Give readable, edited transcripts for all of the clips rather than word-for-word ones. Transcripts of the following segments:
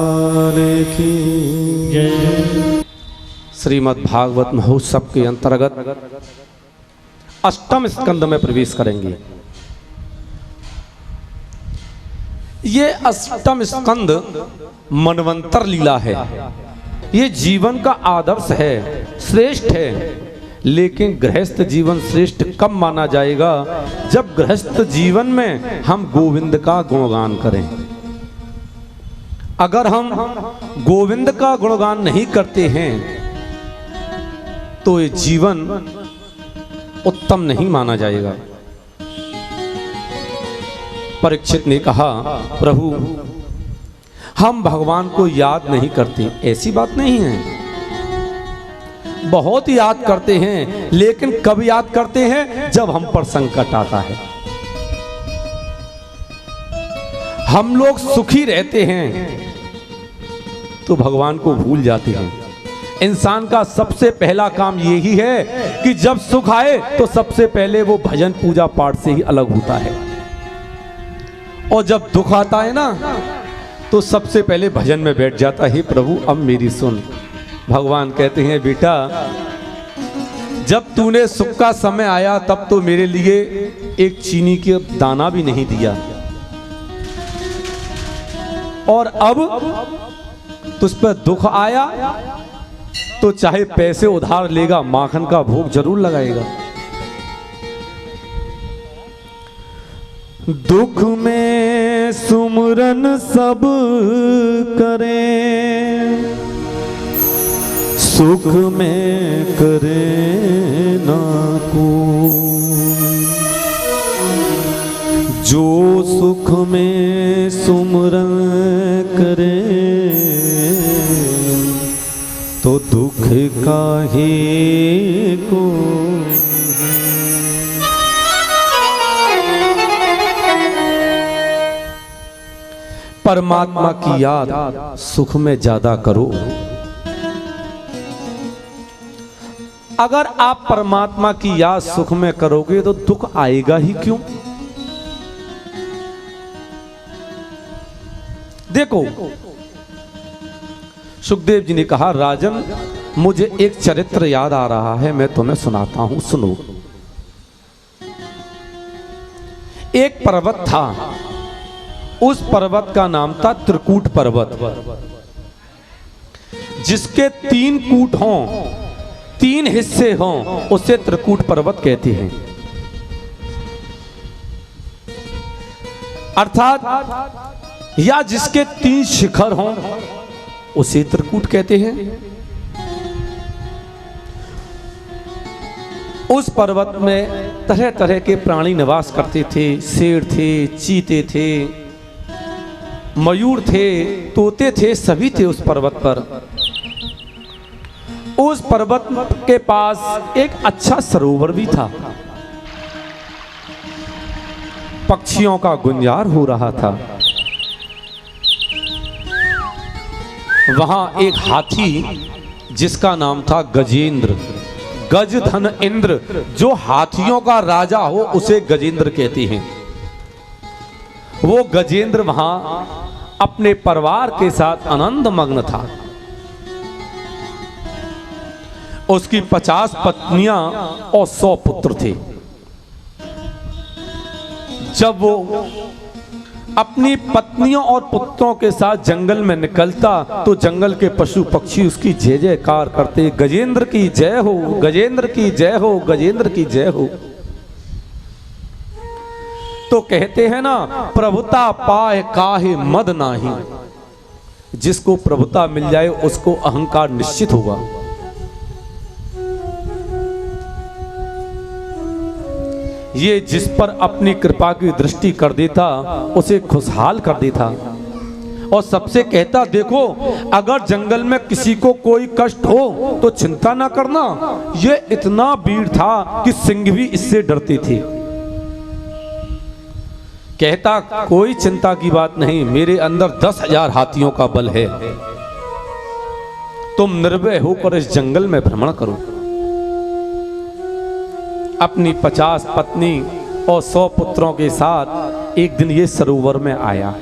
भगवान की जय। श्रीमद् भागवत महोत्सव के अंतर्गत अष्टम स्कंद में प्रवेश करेंगे। ये अष्टम स्कंद मनवंतर लीला है। ये जीवन का आदर्श है, श्रेष्ठ है। लेकिन गृहस्थ जीवन श्रेष्ठ कब माना जाएगा? जब गृहस्थ जीवन में हम गोविंद का गुणगान करें। अगर हम गोविंद का गुणगान नहीं करते हैं तो ये जीवन उत्तम नहीं माना जाएगा। परीक्षित ने कहा, प्रभु हम भगवान को याद नहीं करते। ऐसी बात नहीं है, बहुत याद करते हैं। लेकिन कब याद करते हैं? जब हम पर संकट आता है। हम लोग सुखी रहते हैं तो भगवान को भूल जाते हैं। इंसान का सबसे पहला काम यही है कि जब सुख आए तो सबसे पहले वो भजन पूजा पाठ से ही अलग होता है, और जब दुख आता है ना तो सबसे पहले भजन में बैठ जाता है, प्रभु अब मेरी सुन। भगवान कहते हैं, बेटा जब तूने सुख का समय आया तब तो मेरे लिए एक चीनी के दाना भी नहीं दिया, और अब तुझ पर दुख आया तो चाहे पैसे उधार लेगा, माखन का भोग जरूर लगाएगा। दुख में सुमरन सब करें, सुख में करे ना को। जो सुख में सुमरन करे तो दुख काहे को। परमात्मा की याद सुख में ज्यादा करो। अगर आप परमात्मा की याद सुख में करोगे तो दुख आएगा ही क्यों? देखो, सुखदेव जी ने कहा, राजन मुझे एक चरित्र याद आ रहा है, मैं तुम्हें सुनाता हूं, सुनो। एक पर्वत था, उस पर्वत का नाम था त्रिकूट पर्वत। जिसके 3 कूट हों, 3 हिस्से हों, उसे त्रिकूट पर्वत कहते हैं। अर्थात या जिसके 3 शिखर हों उसे त्रिकूट कहते हैं। उस पर्वत में तरह तरह के प्राणी निवास करते थे। शेर थे, चीते थे, मयूर थे, तोते थे, सभी थे उस पर्वत पर। उस पर्वत के पास एक अच्छा सरोवर भी था। पक्षियों का गुंजार हो रहा था। वहां एक हाथी जिसका नाम था गजेंद्र, गज धन इंद्र, जो हाथियों का राजा हो उसे गजेंद्र कहते हैं। वो गजेंद्र वहां अपने परिवार के साथ आनंद मग्न था। उसकी 50 पत्नियां और 100 पुत्र थे। जब वो अपनी पत्नियों और पुत्रों के साथ जंगल में निकलता तो जंगल के पशु पक्षी उसकी जय जयकार करते, गजेंद्र की जय हो, गजेंद्र की जय हो, गजेंद्र की जय हो। तो कहते हैं ना, प्रभुता पाए काहे मद नाही। जिसको प्रभुता मिल जाए उसको अहंकार निश्चित होगा। ये जिस पर अपनी कृपा की दृष्टि कर देता उसे खुशहाल कर देता, और सबसे कहता, देखो अगर जंगल में किसी को कोई कष्ट हो तो चिंता ना करना। ये इतना वीर था कि सिंह भी इससे डरते थे। कहता, कोई चिंता की बात नहीं, मेरे अंदर 10,000 हाथियों का बल है। तुम निर्भय होकर इस जंगल में भ्रमण करो। अपनी 50 पत्नी और 100 पुत्रों के साथ एक दिन ये सरोवर में आया।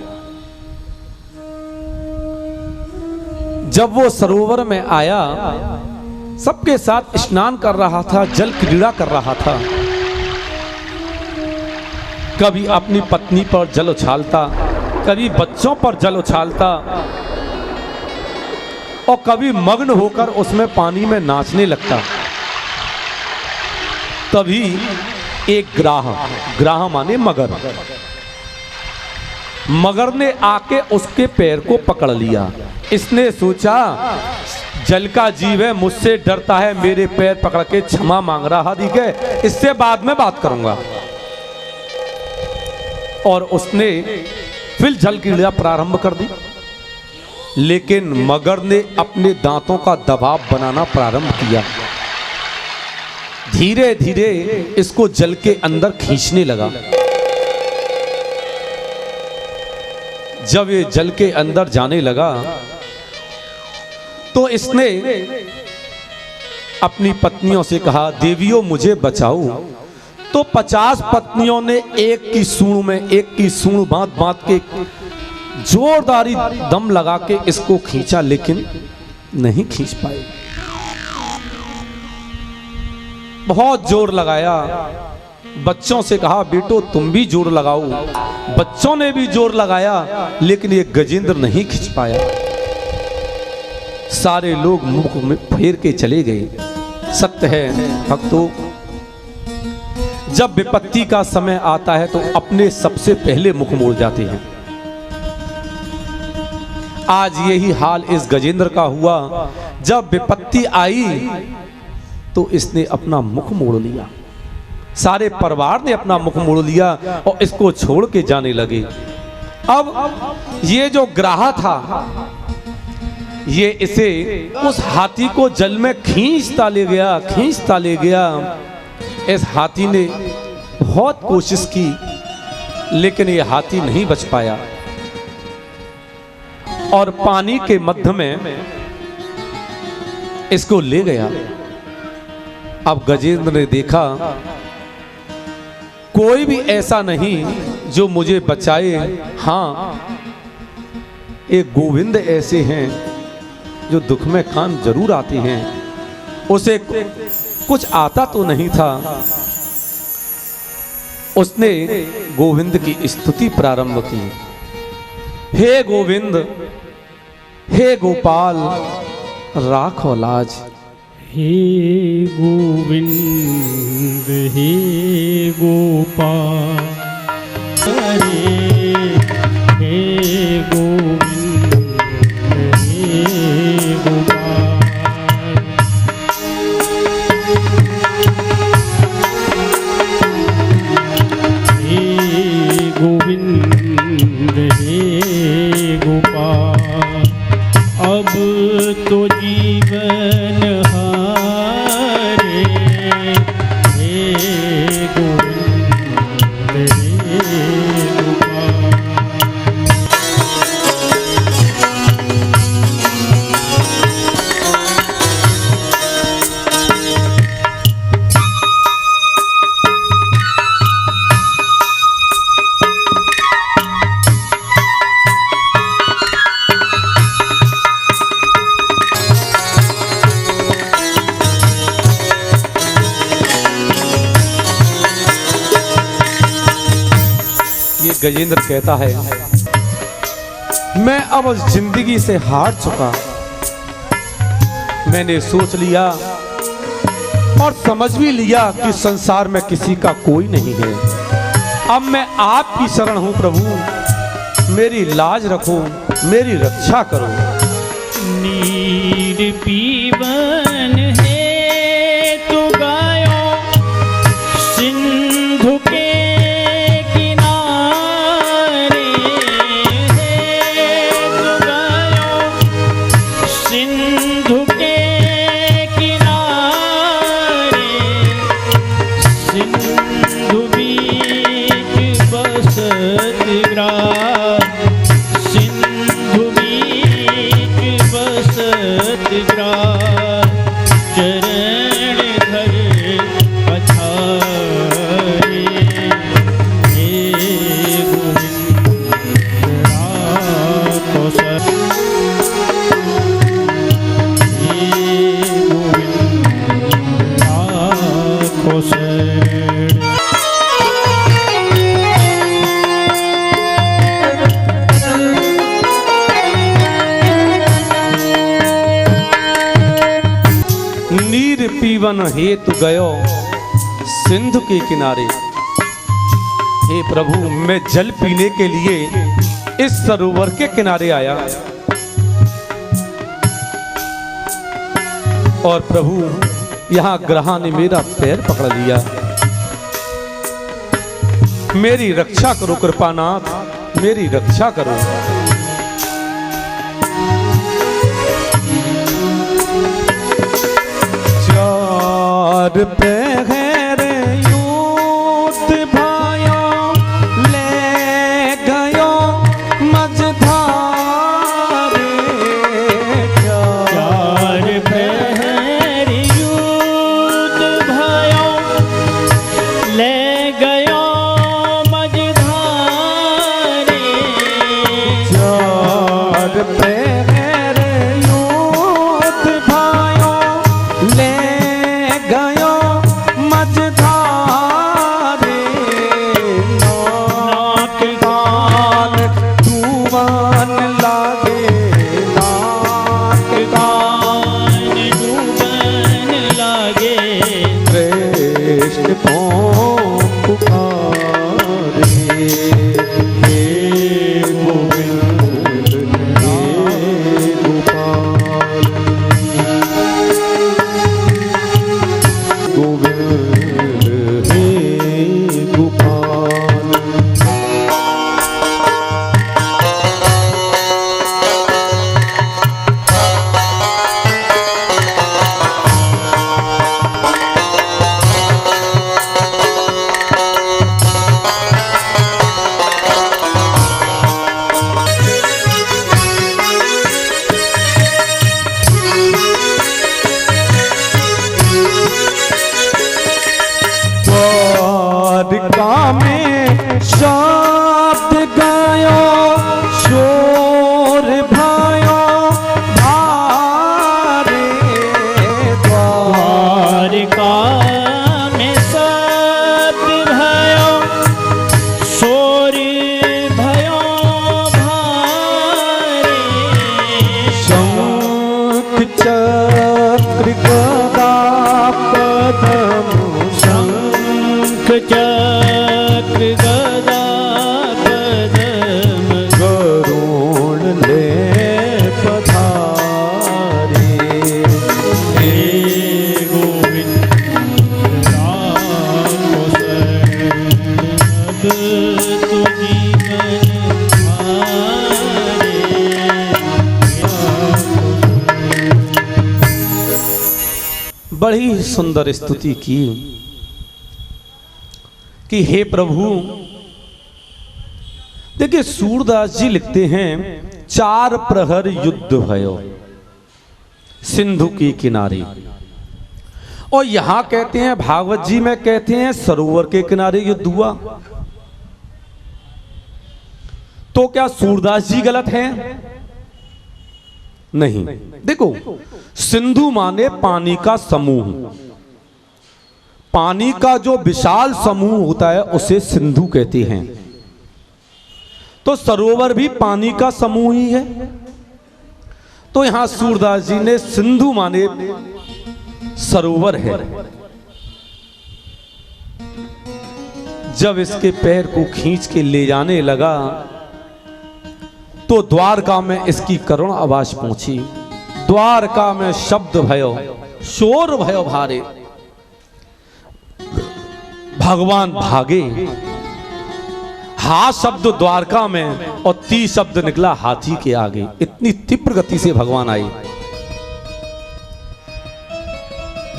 जब वो सरोवर में आया, सबके साथ स्नान कर रहा था, जल क्रीड़ा कर रहा था। कभी अपनी पत्नी पर जल उछालता, कभी बच्चों पर जल उछालता और कभी मग्न होकर उसमें पानी में नाचने लगता। तभी एक ग्राह माने मगर ने आके उसके पैर को पकड़ लिया। इसने सोचा जल का जीव है, मुझसे डरता है, मेरे पैर पकड़ के क्षमा मांग रहा है, इससे बाद में बात करूंगा। और उसने फिर जल क्रीड़ा प्रारंभ कर दी, लेकिन मगर ने अपने दांतों का दबाव बनाना प्रारंभ किया। धीरे धीरे इसको जल के अंदर खींचने लगा। जब ये जल के अंदर जाने लगा तो इसने अपनी पत्नियों से कहा, देवियों मुझे बचाओ। तो 50 पत्नियों ने एक की सूंड बांध के जोरदारी दम लगा के इसको खींचा, लेकिन नहीं खींच पाए। बहुत जोर लगाया। बच्चों से कहा, बेटो तुम भी जोर लगाओ। बच्चों ने भी जोर लगाया, लेकिन ये गजेंद्र नहीं खींच पाया। सारे लोग मुख में फेर के चले गए। सत्य है भक्तों, जब विपत्ति का समय आता है तो अपने सबसे पहले मुख मोड़ जाते हैं। आज यही हाल इस गजेंद्र का हुआ। जब विपत्ति आई तो इसने अपना मुख मोड़ लिया, सारे परिवार ने अपना मुख मोड़ लिया और इसको छोड़ के जाने लगे। अब ये जो ग्राह था, ये इसे उस हाथी को जल में खींचता ले गया। इस हाथी ने बहुत कोशिश की, लेकिन ये हाथी नहीं बच पाया और पानी के मध्य में इसको ले गया। अब गजेंद्र ने देखा कोई भी ऐसा नहीं जो मुझे बचाए। हाँ, एक गोविंद ऐसे हैं जो दुख में काम जरूर आते हैं। उसे कुछ आता तो नहीं था। उसने गोविंद की स्तुति प्रारंभ की। हे गोविंद, हे गोपाल, राखो लाज। हे गोविंद, हे गोपाल, हे गोविंद, हे गोपाल। हे गोविंद, हे गोपाल, अब तो जीवन हारे। हे गोविंद, हे गोपाल। गजेंद्र कहता है, मैं अब जिंदगी से हार चुका। मैंने सोच लिया और समझ भी लिया कि संसार में किसी का कोई नहीं है। अब मैं आपकी शरण हूं प्रभु, मेरी लाज रखो, मेरी रक्षा करो। नीर पीवन है तो गायो सिंधु के जीवन हेतु गयो सिंधु के किनारे। हे प्रभु, मैं जल पीने के लिए इस सरोवर के किनारे आया और प्रभु यहां ग्रहा ने मेरा पैर पकड़ लिया। मेरी रक्षा करो कृपानाथ, मेरी रक्षा करो। चार पहर यूथ भायो ले गयो मझधारे। चार पहर यूथ भयो ले गयो मझधारे। चार पहर यूथ भायो ले गयो मझधारे। नाक कान तूफान लागे, नाक कान डूबन लागे। श्रेष्ठ पुकारे। हे गोविंद हे गोपाल, गोविंद हे गोपाल। द्वारिका में शब्द गायो, शोर भयो भारे। द्वारिका में शब्द भयो, शोर भयो भारे। शंख चक्र गदा पद्म, शंख चक्र गदा पद्म। गरुड़ ले पधारे। हे गोविंद राम शरण तुझी मन हारे। बड़ी सुंदर स्तुति की कि हे प्रभु। देखिए सूरदास जी लिखते हैं, चार प्रहर युद्ध भयो सिंधु के किनारे। और यहां कहते हैं, भागवत जी में कहते हैं सरोवर के किनारे युद्ध हुआ। तो क्या सूरदास जी गलत हैं? नहीं। देखो, सिंधु माने पानी का समूह। पानी का जो विशाल समूह होता है उसे सिंधु कहते हैं। तो सरोवर भी पानी का समूह ही है। तो यहां सूरदास जी ने सिंधु माने सरोवर है। जब इसके पैर को खींच के ले जाने लगा तो द्वारका में इसकी करुण आवाज पहुंची। द्वारका में शब्द भयो, शोर भयो भारे। भगवान भागे। हा शब्द द्वारका में और ती शब्द निकला हाथी के आगे। इतनी तीव्र गति से भगवान आए।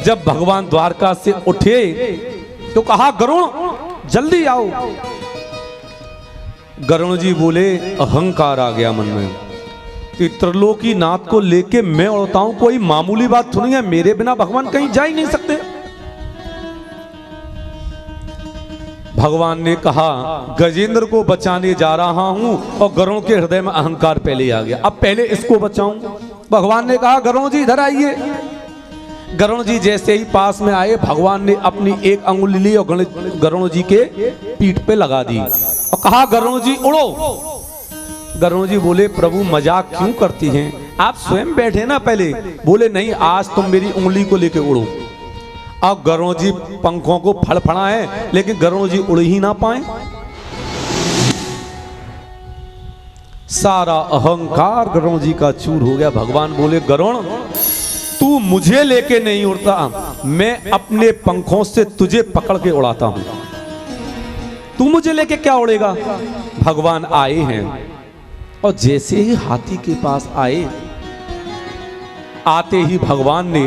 जब भगवान द्वारका से उठे तो कहा, गरुण जल्दी आओ। गरुण जी बोले, अहंकार आ गया मन में कि त्रिलोकी नाथ को लेके मैं उड़ता हूं, कोई मामूली बात थोड़ी है। मेरे बिना भगवान कहीं जा ही नहीं सकते। भगवान ने कहा, गजेंद्र को बचाने जा रहा हूं और गरुण के हृदय में अहंकार पहले आ गया। अब पहले इसको बचाऊं। भगवान ने कहा, गरुण जी इधर आइए। गरुण जी जैसे ही पास में आए, भगवान ने अपनी एक अंगुली ली और गरुण जी के पीठ पे लगा दी और कहा, गरुण जी उड़ो। गरुण जी बोले, प्रभु मजाक क्यों करती हैं, आप स्वयं बैठे ना पहले। बोले, नहीं आज तुम मेरी उंगली को लेके उड़ो। अब गरुड़ जी पंखों को फड़फड़ाएं लेकिन गरुड़ जी उड़ ही ना पाए। सारा अहंकार गरुड़ जी का चूर हो गया। भगवान बोले गरुड़ तू मुझे लेके नहीं उड़ता, मैं अपने पंखों से तुझे पकड़ के उड़ाता हूं। तू मुझे लेके क्या उड़ेगा। भगवान आए हैं और जैसे ही हाथी के पास आए, आते ही भगवान ने